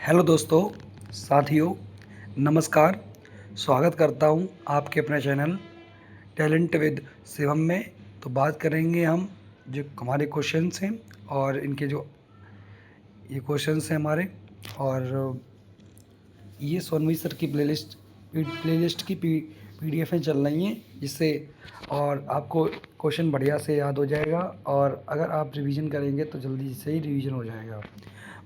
Hello दोस्तों, साथियों, नमस्कार। स्वागत करता हूं आपके अपने चैनल टैलेंट विद शिवम में। तो बात करेंगे हम जो हमारे क्वेश्चंस हैं और इनके जो ये क्वेश्चंस हैं हमारे, और ये सोनवी सर की प्लेलिस्ट की पीडीएफें चल रही हैं, जिससे और आपको क्वेश्चन बढ़िया से याद हो जाएगा, और अगर आप रिवीजन करेंगे तो जल्दी से ही रिवीजन हो जाएगा।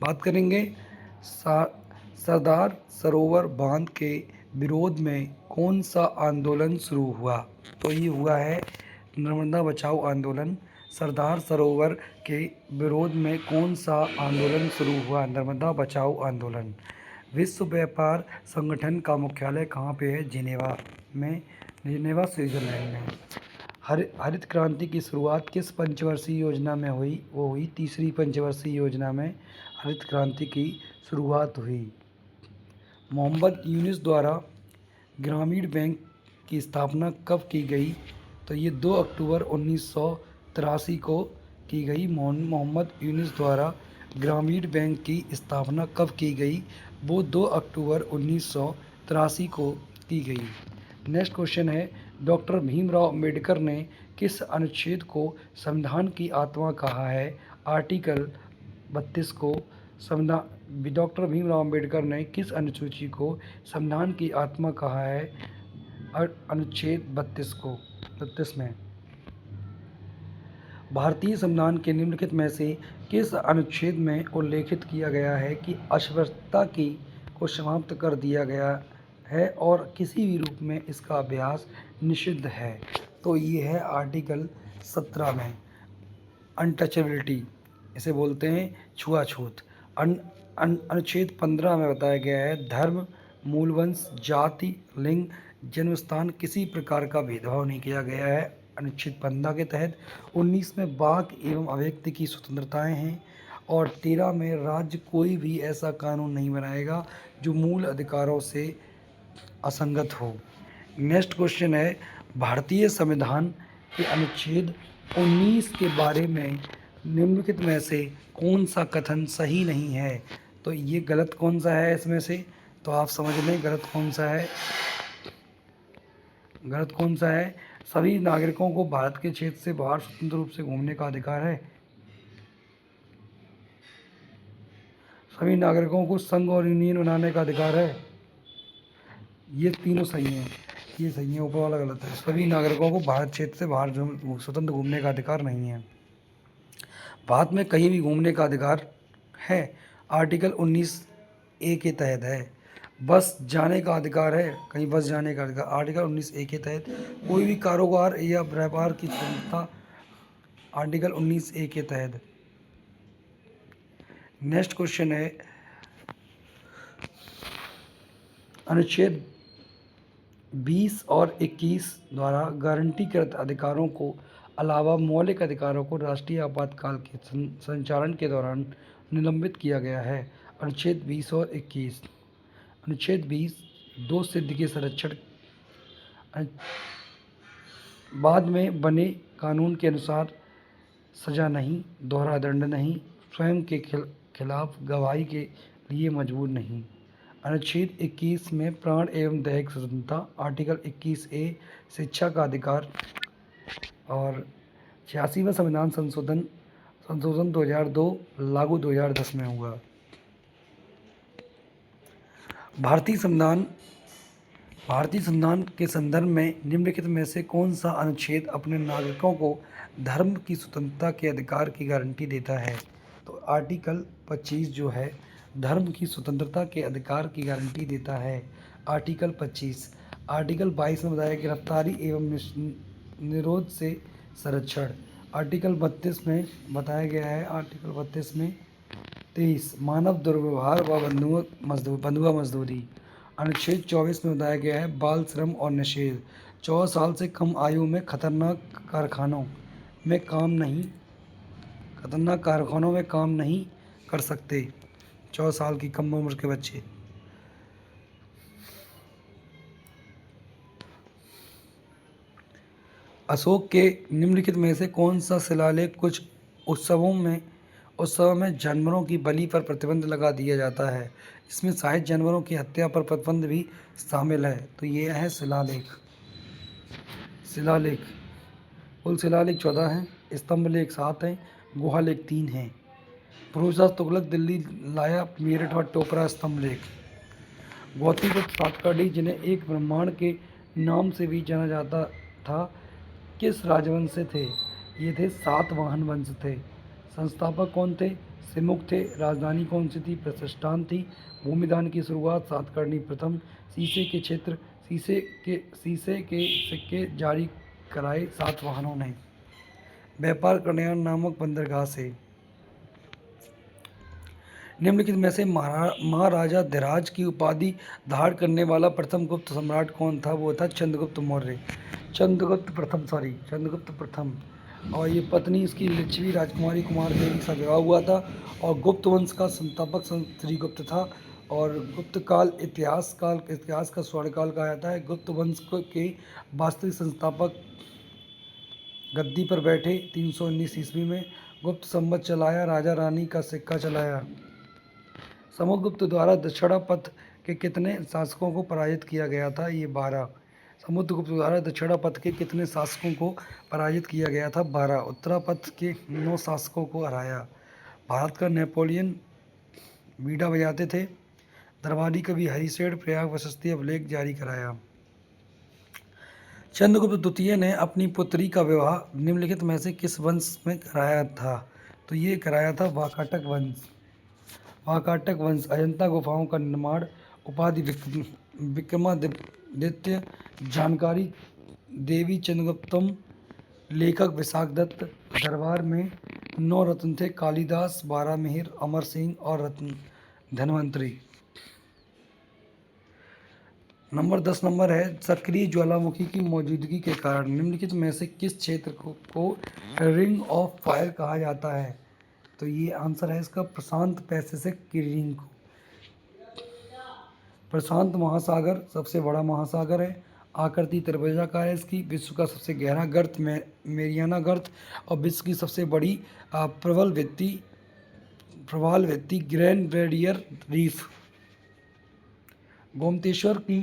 बात करेंगे सरदार सरोवर बांध के विरोध में कौन सा आंदोलन शुरू हुआ। तो ये हुआ है नर्मदा बचाओ आंदोलन। सरदार सरोवर के विरोध में कौन सा आंदोलन शुरू हुआ? नर्मदा बचाओ आंदोलन। विश्व व्यापार संगठन का मुख्यालय कहाँ पे है? जिनेवा में, जिनेवा स्विट्जरलैंड में। हरित क्रांति की शुरुआत किस पंचवर्षीय योजना में हुई? वो हुई तीसरी पंचवर्षीय योजना में हरित क्रांति की शुरुआत हुई। मोहम्मद यूनुस द्वारा ग्रामीण बैंक की स्थापना कब की गई? तो ये 2 अक्टूबर 1983 को की गई। मोहम्मद यूनुस द्वारा ग्रामीण बैंक की स्थापना कब की गई? वो 2 अक्टूबर 1983 को की गई। नेक्स्ट क्वेश्चन है, डॉक्टर भीमराव अंबेडकर ने किस अनुच्छेद को संविधान की आत्मा कहा है? आर्टिकल 32 को संविधान। डॉक्टर भीमराव अंबेडकर ने किस अनुसूची को संविधान की आत्मा कहा है? अनुच्छेद 32 में। भारतीय संविधान के निम्नलिखित में से किस अनुच्छेद में उल्लेखित किया गया है कि अस्पृश्यता को समाप्त कर दिया गया है और किसी भी रूप में इसका अभ्यास निषिद्ध है? तो ये है आर्टिकल 17 में। अनटचेबिलिटी, इसे बोलते हैं छुआछूत। अनुच्छेद 15 में बताया गया है, धर्म, मूलवंश, जाति, लिंग, जन्मस्थान किसी प्रकार का भेदभाव नहीं किया गया है अनुच्छेद 15 के तहत। 19 में वाक एवं अभिव्यक्ति की स्वतंत्रताएं हैं, और 13 में राज्य कोई भी ऐसा कानून नहीं बनाएगा जो मूल अधिकारों से असंगत हो। नेक्स्ट क्वेश्चन है, भारतीय संविधान के अनुच्छेद 19 के बारे में निम्नलिखित में से कौन सा कथन सही नहीं है? तो ये गलत कौन सा है इसमें से? तो आप समझ लें गलत कौन सा है। गलत कौन सा है? सभी नागरिकों को भारत के क्षेत्र से बाहर स्वतंत्र रूप से घूमने का अधिकार है। सभी नागरिकों को संघ और यूनियन बनाने का अधिकार है। ये तीनों सही हैं, ये सही है, ऊपर वाला गलत है। सभी नागरिकों को भारत क्षेत्र से बाहर स्वतंत्र घूमने का अधिकार नहीं है। भारत में कहीं भी घूमने का अधिकार है, आर्टिकल 19A के तहत है। बस जाने का अधिकार है, कहीं बस जाने का अधिकार आर्टिकल 19A के तहत। कोई भी कारोबार या व्यापार की स्वतंत्रता आर्टिकल 19A के तहत। नेक्स्ट क्वेश्चन है, अनुच्छेद 20 और 21 द्वारा गारंटीकृत अधिकारों को अलावा मौलिक अधिकारों को राष्ट्रीय आपातकाल के संचालन के दौरान निलंबित किया गया है। अनुच्छेद 20 और 21। अनुच्छेद 20 दो सिद्ध के संरक्षण बाद में बने कानून के अनुसार सजा नहीं, दोहरा दंड नहीं, स्वयं के खिलाफ गवाही के लिए मजबूर नहीं। अनुच्छेद 21 में प्राण एवं दैहिक स्वतंत्रता, आर्टिकल 21A शिक्षा का अधिकार, और 86वां संविधान संशोधन 2002 लागू 2010 में हुआ। भारतीय संविधान के संदर्भ में निम्नलिखित में से कौन सा अनुच्छेद अपने नागरिकों को धर्म की स्वतंत्रता के अधिकार की गारंटी देता है? तो आर्टिकल 25 जो है धर्म की स्वतंत्रता के अधिकार की गारंटी देता है, आर्टिकल 25। आर्टिकल 22 में बताया गिरफ्तारी एवं निरोध से संरक्षण। आर्टिकल 32 में बताया गया है, आर्टिकल 32 में 23 मानव दुर्व्यवहार व बंधुआ मजदूरी। अनुच्छेद 24 में बताया गया है बाल श्रम और निषेध। 14 साल से कम आयु में खतरनाक कारखानों में काम नहीं कर सकते 14 साल की कम उम्र के बच्चे। अशोक के निम्नलिखित में से कौन सा शिलालेख कुछ उत्सवों में उत्सव में जानवरों की बलि पर प्रतिबंध लगा दिया जाता है। इसमें शायद जानवरों की हत्या पर प्रतिबंध भी शामिल है। तो ये है शिलालेख। शिलालेख, कुल शिलालेख 14 हैं, स्तंभ लेख 7 हैं, गुहा लेख 3 हैं। फिरोजशाह तुगलक दिल्ली लाया मेरठ व टोपरा स्तंभ लेख। गौतमीपुत्र सातकर्णी, जिन्हें एक ब्रह्मांड के नाम से भी जाना जाता था, किस राजवंश से थे? ये थे सातवाहन वंश थे। संस्थापक कौन थे? सिमुक थे। राजधानी कौन सी थी? प्रतिष्ठान थी। भूमिदान की शुरुआत सातकर्णी प्रथम। शीशे के सिक्के जारी कराए सातवाहनों ने। व्यापार कल्याण नामक बंदरगाह से। निम्नलिखित में से महाराजा धिराज की उपाधि धारण करने वाला प्रथम गुप्त सम्राट कौन था? वो था चंद्रगुप्त मौर्य। चंद्रगुप्त प्रथम। और ये पत्नी इसकी लिच्छवी राजकुमारी कुमार देवी का विवाह हुआ था। और गुप्त वंश का संस्थापक श्रीगुप्त था। और गुप्त काल इतिहास का स्वर्ण काल कहा जाता है। गुप्त वंश के वास्तविक संस्थापक गद्दी पर बैठे 319 ईस्वी में। गुप्त संवत चलाया, राजा रानी का सिक्का चलाया। समुद्रगुप्त द्वारा दक्षिणापथ के कितने शासकों को पराजित किया गया था? ये 12। समुद्रगुप्त द्वारा दक्षिणापथ के कितने शासकों को पराजित किया गया था? 12। उत्तरापथ के 9 शासकों को हराया। भारत का नेपोलियन बीड़ा बजाते थे। दरबारी कवि हरिशेठ प्रयाग वशस्ती अभिलेख जारी कराया। चंद्रगुप्त द्वितीय ने अपनी पुत्री का विवाह निम्नलिखित में से किस वंश में कराया था? तो ये कराया था वाकाटक वंश। वाकाटक वंश। अजंता गुफाओं का निर्माण। उपाधि विक्रमादित्य। जानकारी देवी चंद्रगुप्तम। लेखक विशाख दत्त। दरबार में 9 रत्न थे, कालिदास, बारामिहिर, अमर सिंह और धन्वंतरी। नंबर 10 नंबर है, सक्रिय ज्वालामुखी की मौजूदगी के कारण निम्नलिखित में से किस क्षेत्र को रिंग ऑफ फायर कहा जाता है? तो ये आंसर है इसका प्रशांत पैसिफिक की रिंग को। प्रशांत महासागर सबसे बड़ा महासागर है। आकृति त्रिभुजाकार है इसकी। विश्व का सबसे गहरा गर्त मेरियाना गर्त। और विश्व की सबसे बड़ी प्रबल भित्ति ग्रैंड बैरियर रीफ। गोमतेश्वर की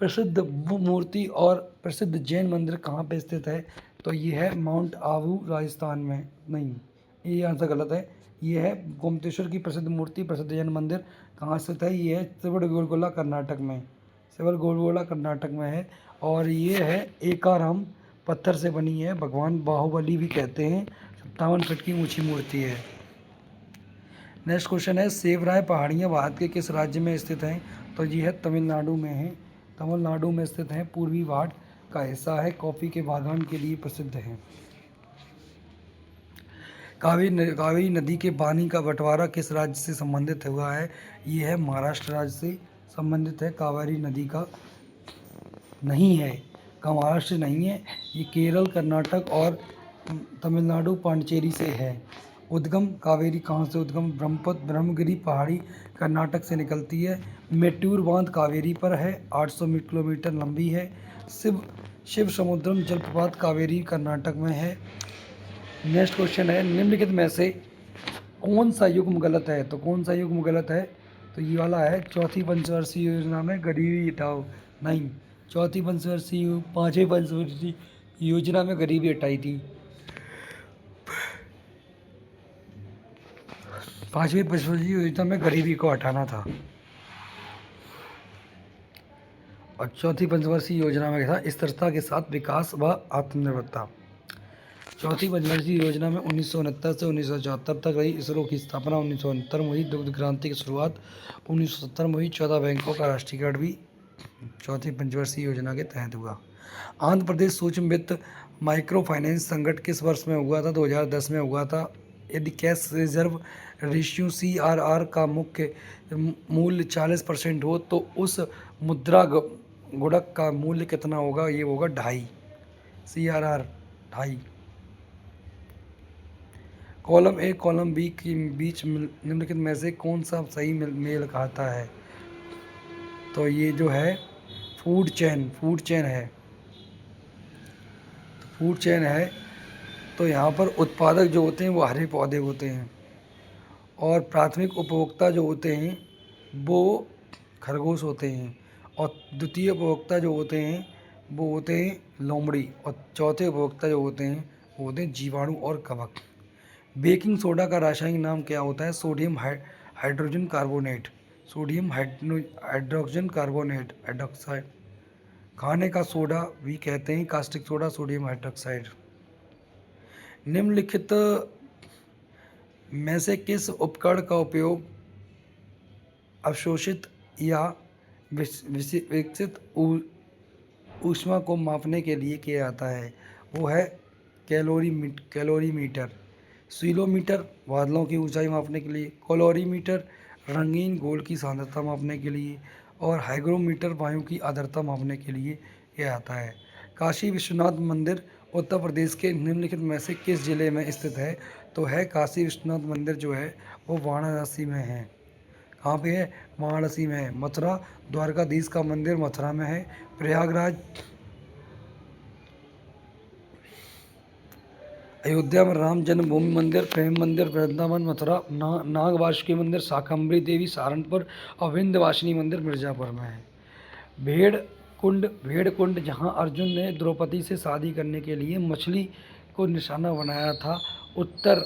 प्रसिद्ध मूर्ति और प्रसिद्ध जैन मंदिर कहाँ पे स्थित है? तो ये है माउंट आबू राजस्थान में। नहीं, ये आंसर गलत है। ये है गोमतेश्वर की प्रसिद्ध मूर्ति प्रसिद्ध जैन मंदिर कहाँ स्थित है? ये है शिवगोलगोला कर्नाटक में। शिवगोलगोला कर्नाटक में है। और ये है एकाराम पत्थर से बनी है। भगवान बाहुबली भी कहते हैं। 57 फीट की ऊंची मूर्ति है। नेक्स्ट क्वेश्चन है, सेवराय पहाड़ियाँ भारत के किस राज्य में स्थित हैं? तो ये है तमिलनाडु में है। तमिलनाडु में स्थित है। पूर्वी घाट का हिस्सा है। कॉफ़ी के बागान के लिए प्रसिद्ध है। कावेरी नदी के पानी का बंटवारा किस राज्य से संबंधित हुआ है? ये है महाराष्ट्र राज्य से संबंधित है। कावेरी नदी का नहीं है, का महाराष्ट्र से नहीं है। ये केरल, कर्नाटक और तमिलनाडु पांडिचेरी से है। उद्गम कावेरी कहाँ से उद्गम? ब्रह्मपुत्र ब्रह्मगिरी पहाड़ी कर्नाटक से निकलती है। मेट्यूर बांध कावेरी पर है, 800 किलोमीटर लंबी है। शिव समुद्रम जलप्रपात कावेरी कर्नाटक में है। नेक्स्ट क्वेश्चन है, निम्नलिखित में से कौन सा युग्म गलत है? तो कौन सा युग्म गलत है? तो ये वाला है, चौथी पंचवर्षीय योजना में गरीबी हटाओ। नहीं, चौथी पंचवर्षीय 5वें पंचवर्षीय योजना में गरीबी हटाई थी। 5वें पंचवर्षीय योजना में गरीबी को हटाना था। और चौथी पंचवर्षीय योजना में था स्थिरता के साथ विकास व आत्मनिर्भरता। चौथी पंचवर्षीय योजना में 1969 से 1974 तक रही। इसरो की स्थापना 1969 में हुई। दुग्ध क्रांति की शुरुआत 1970 में हुई। 14 बैंकों का राष्ट्रीयकरण भी चौथी पंचवर्षीय योजना के तहत हुआ। आंध्र प्रदेश सूक्ष्म वित्त माइक्रो फाइनेंस संकट किस वर्ष में हुआ था? 2010 में हुआ था। यदि कैश रिजर्व रेशियो CRR का मुख्य मूल्य 40% हो तो उस मुद्रा गुणक का मूल्य कितना होगा? ये होगा 2.5। CRR 2.5। Column A column B के बीच निम्नलिखित में से कौन सा सही मेल खाता है? तो ये जो है फूड चेन है। फूड चेन है। तो यहाँ पर उत्पादक जो होते हैं वो हरे पौधे होते हैं। और प्राथमिक उपभोक्ता जो होते हैं वो खरगोश होते हैं, और द्वितीय उपभोक्ता जो होते हैं वो होते हैं लोमड़ी, और चौथे उपभोक्ता जो होते हैं वो होते हैं जीवाणु और कवक। बेकिंग सोडा का रासायनिक नाम क्या होता है? Sodium hydrogen carbonate, sodium hydrogen carbonate hydroxide. खाने का सोडा भी कहते हैं कास्टिक सोडा, सोडियम हाइड्रोक्साइड। निम्नलिखित में से किस उपकरण का उपयोग अवशोषित या विकसित ऊष्मा को मापने के लिए किया जाता है? वो है कैलोरीमीटर, सीलोमीटर बादलों की ऊंचाई मापने के लिए, कैलोरीमीटर रंगीन गोल की सांद्रता मापने के लिए, और हाइग्रोमीटर वायु की आर्द्रता मापने के लिए किया जाता है। काशी विश्वनाथ मंदिर उत्तर प्रदेश के निम्नलिखित में से किस जिले में स्थित है? तो है काशी विश्वनाथ मंदिर जो है वो वाराणसी में है। कहाँ पे है? वाराणसी में है। मथुरा द्वारकाधीश का मंदिर मथुरा में है। प्रयागराज अयोध्या में राम जन्मभूमि मंदिर, प्रेम मंदिर वृंदावन मथुरा, नागवासुकी मंदिर शाकंभरी देवी सहारनपुर, और विंध्यवासिनी मंदिर मिर्जापुर में है। भेड़ कुंड जहाँ अर्जुन ने द्रौपदी से शादी करने के लिए मछली को निशाना बनाया था, उत्तर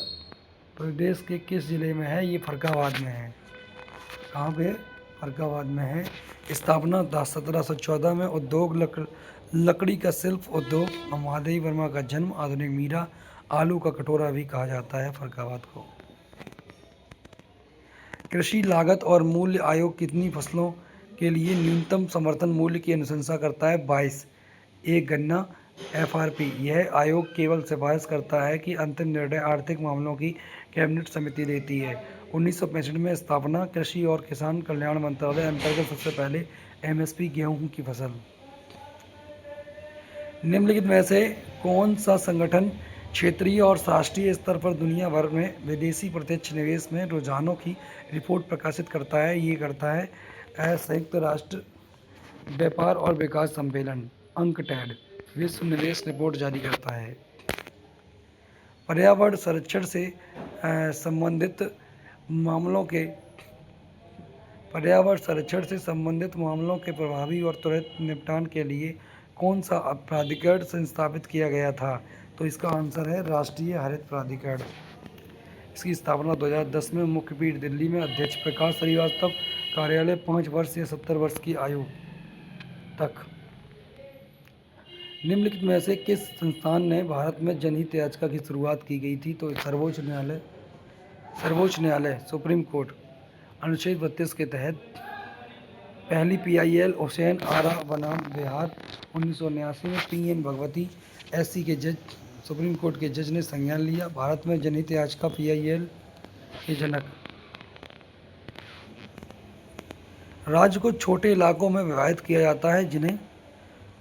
प्रदेश के किस जिले में है? ये फर्रुखाबाद में है। कहाँ पे? फर्रुखाबाद में है। स्थापना 1714 में। उद्योग लकड़ी का शिल्प उद्योग, महादेवी वर्मा का जन्म, आधुनिक मीरा, आलू का कटोरा भी कहा जाता है फर्रुखाबाद को। कृषि लागत और मूल्य आयोग कितनी फसलों के लिए न्यूनतम समर्थन मूल्य की अनुशंसा करता है? 22। एक गन्ना FRP। यह आयोग केवल सिफारिश करता है कि अंतिम निर्णय आर्थिक मामलों की कैबिनेट समिति लेती है। 1965 में स्थापना। कृषि और किसान कल्याण मंत्रालय अंतर्गत सबसे पहले MSP गेहूं की फसल। निम्नलिखित में से कौन सा संगठन क्षेत्रीय और राष्ट्रीय स्तर पर दुनिया भर में विदेशी प्रत्यक्ष निवेश में रुझानों की रिपोर्ट प्रकाशित करता है? ये करता है संयुक्त राष्ट्र व्यापार और विकास सम्मेलन UNCTAD विश्व निवेश रिपोर्ट जारी करता है। पर्यावरण संरक्षण से संबंधित मामलों के प्रभावी और त्वरित निपटान के लिए कौन सा प्राधिकरण संस्थापित किया गया था? तो इसका आंसर है राष्ट्रीय हरित प्राधिकरण। इसकी स्थापना 2010 में। मुख्य पीठ दिल्ली में। अध्यक्ष प्रकाश श्रीवास्तव। कार्यालय 5 वर्ष या 70 वर्ष की आयु तक। निम्नलिखित में से किस संस्थान ने भारत में जनहित याचिका की शुरुआत की गई थी? तो सर्वोच्च न्यायालय सुप्रीम कोर्ट। अनुच्छेद 32 के तहत पहली PIL हुसैन आरा बनाम बिहार 1979 में। PN भगवती SC के जज सुप्रीम कोर्ट के जज ने संज्ञान लिया। भारत में जनहित याचिका PIL के जनक। राज्य को छोटे इलाकों में विभाजित किया जाता है जिन्हें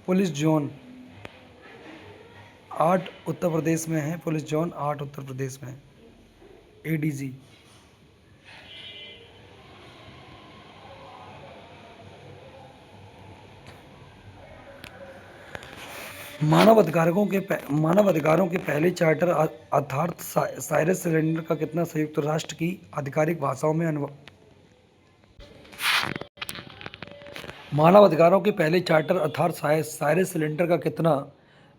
पुलिस जोन 8 उत्तर प्रदेश में है। पुलिस जोन 8 उत्तर प्रदेश में। ADG। मानव अधिकारों के पहले चार्टर अर्थात साइरस सिलेंडर का कितना संयुक्त राष्ट्र की आधिकारिक भाषाओं में मानव अधिकारों के पहले चार्टर अर्थात साइरस सिलेंडर का कितना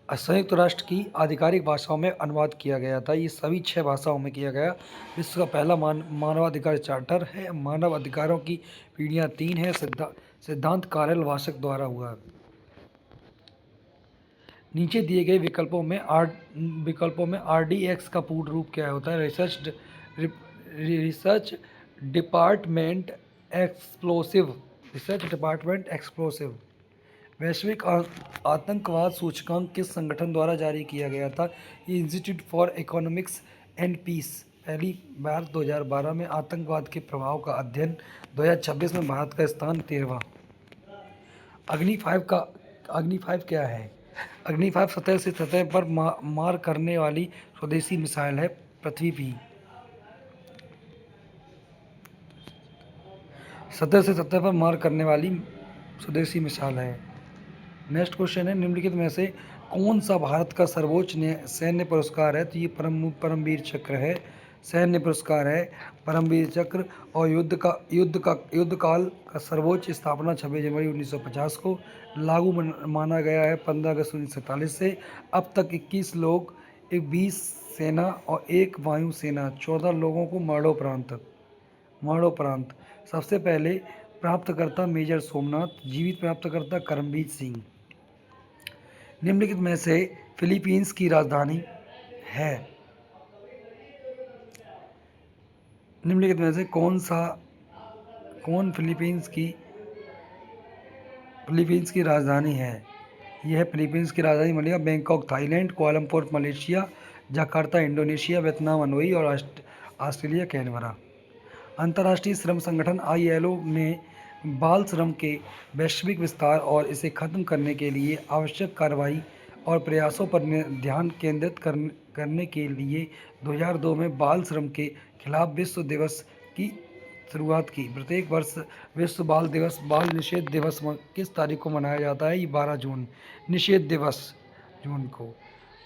संयुक्त राष्ट्र की आधिकारिक भाषाओं में अनुवाद किया गया था? ये सभी 6 भाषाओं में किया गया। विश्व का पहला मानवाधिकार चार्टर है। मानव अधिकारों की पीढ़ियाँ 3 है। सिद्धांत कार्ल वासक द्वारा हुआ। नीचे दिए गए विकल्पों में RDX का पूर्ण रूप क्या होता है? Research department explosive. वैश्विक आतंकवाद सूचकांक किस संगठन द्वारा जारी किया गया था? ये institute for economics and peace. पहली बार 2012 में। आतंकवाद के प्रभाव का अध्ययन 2026 में। भारत का स्थान 13वां। अग्नि 5 क्या है? अग्नि 5 सतह से सतह पर मार करने वाली स्वदेशी मिसाइल है। पृथ्वी भी सतह से सतह पर मार करने वाली स्वदेशी मिसाइल है। नेक्स्ट क्वेश्चन है, निम्नलिखित में से कौन सा भारत का सर्वोच्च सैन्य पुरस्कार है? तो ये परमवीर चक्र है। सैन्य पुरस्कार है परमवीर चक्र। और युद्ध काल का सर्वोच्च स्थापना 26 जनवरी 1950 को लागू माना गया है 15 अगस्त 1947 से। अब तक 21 लोग, 20 सेना और 1 वायु सेना, 14 लोगों को मरणोपरांत। सबसे पहले प्राप्तकर्ता मेजर सोमनाथ, जीवित प्राप्तकर्ता करमबीर सिंह। निम्नलिखित में से फिलीपींस की राजधानी है। निम्नलिखित में से कौन फिलीपींस की राजधानी है। यह है फिलीपींस की राजधानी Malaysia, Bangkok Thailand, Kuala Lumpur Malaysia, Jakarta Indonesia, Vietnam Hanoi और ऑस्ट्रेलिया कैनबरा। अंतर्राष्ट्रीय श्रम संगठन ILO ने बाल श्रम के वैश्विक विस्तार और इसे खत्म करने के लिए आवश्यक कार्रवाई और प्रयासों पर ध्यान केंद्रित करने के लिए 2002 में बाल श्रम के खिलाफ विश्व दिवस की शुरुआत की। प्रत्येक वर्ष विश्व बाल निषेध दिवस किस तारीख को मनाया जाता है? ये 12 जून, निषेध दिवस जून को,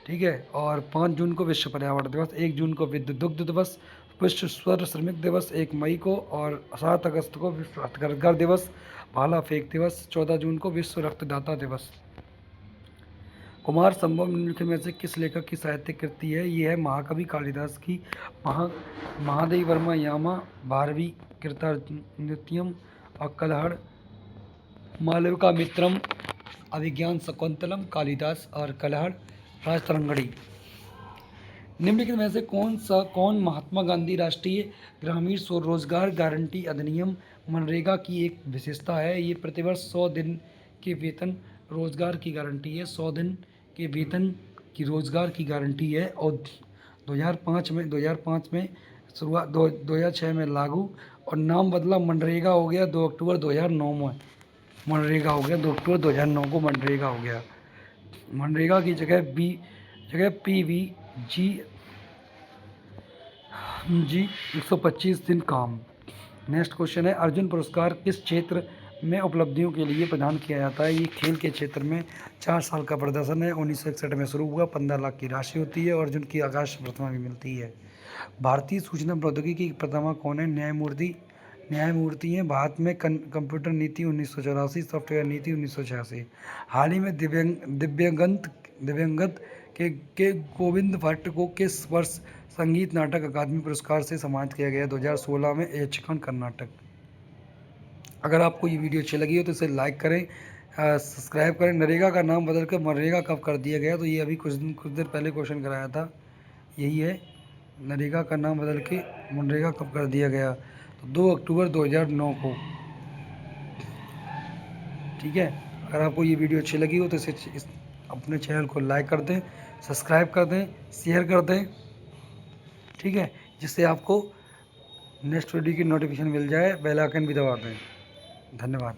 ठीक है। और 5 जून को विश्व पर्यावरण दिवस, 1 जून को विश्व दुग्ध दिवस, विश्व स्वर श्रमिक दिवस 1 मई को, और 7 अगस्त को विश्व हथकरघा दिवस, भाला फेंक दिवस, 14 जून को विश्व रक्तदाता दिवस। कुमार संभव निम्नलिखित में से किस लेखक की साहित्यिक कृति है? ये है महाकवि कालिदास की महादेवी वर्मा यामा, भारवी कृतार्जुनीयम और कलहड़ मालविका मित्रम, अभिज्ञान शकुंतलम कालिदास और कलहड़ राजतरंगिणी। निम्नलिखित में से कौन महात्मा गांधी राष्ट्रीय ग्रामीण स्वरोजगार गारंटी अधिनियम मनरेगा की एक विशेषता है? ये प्रतिवर्ष 100 दिन के वेतन रोजगार की गारंटी है, 100 दिन के वेतन की रोजगार की गारंटी है। और 2005 में शुरुआत, 2006 में लागू, और नाम बदला मनरेगा हो गया 2 अक्टूबर 2009 में। मनरेगा हो गया 2 अक्टूबर 2009 को मनरेगा हो गया। मनरेगा की जगह PVG 125 दिन काम। नेक्स्ट क्वेश्चन है, अर्जुन पुरस्कार किस क्षेत्र में उपलब्धियों के लिए प्रदान किया जाता है? ये खेल के क्षेत्र में 4 साल का प्रदर्शन है। 1961 में शुरू हुआ, 15 लाख की राशि होती है। अर्जुन की आकाश प्रतिमा भी मिलती है। भारतीय सूचना प्रौद्योगिकी की प्रतिमा कौन है? न्यायमूर्ति हैं। भारत में कंप्यूटर नीति 1984, सॉफ्टवेयर नीति 1986। हाल ही में दिव्यांगत के गोविंद भट्ट को किस वर्ष संगीत नाटक अकादमी पुरस्कार से सम्मानित किया गया? 2016 में यक्षगान कर्नाटक। अगर आपको ये वीडियो अच्छी लगी हो तो इसे लाइक करें, सब्सक्राइब करें। नरेगा का नाम बदल कर मनरेगा कब कर दिया गया? तो ये अभी कुछ देर पहले क्वेश्चन कराया था, यही है। नरेगा का नाम बदल के मनरेगा कब कर दिया गया? तो 2 अक्टूबर 2009 को, ठीक है। अगर आपको ये वीडियो अच्छी लगी हो तो इसे अपने चैनल को लाइक कर दें, सब्सक्राइब कर दें, शेयर कर दें, ठीक है, जिससे आपको नेक्स्ट वीडियो की नोटिफिकेशन मिल जाए। बेल आइकन भी दबा दें। धन्यवाद।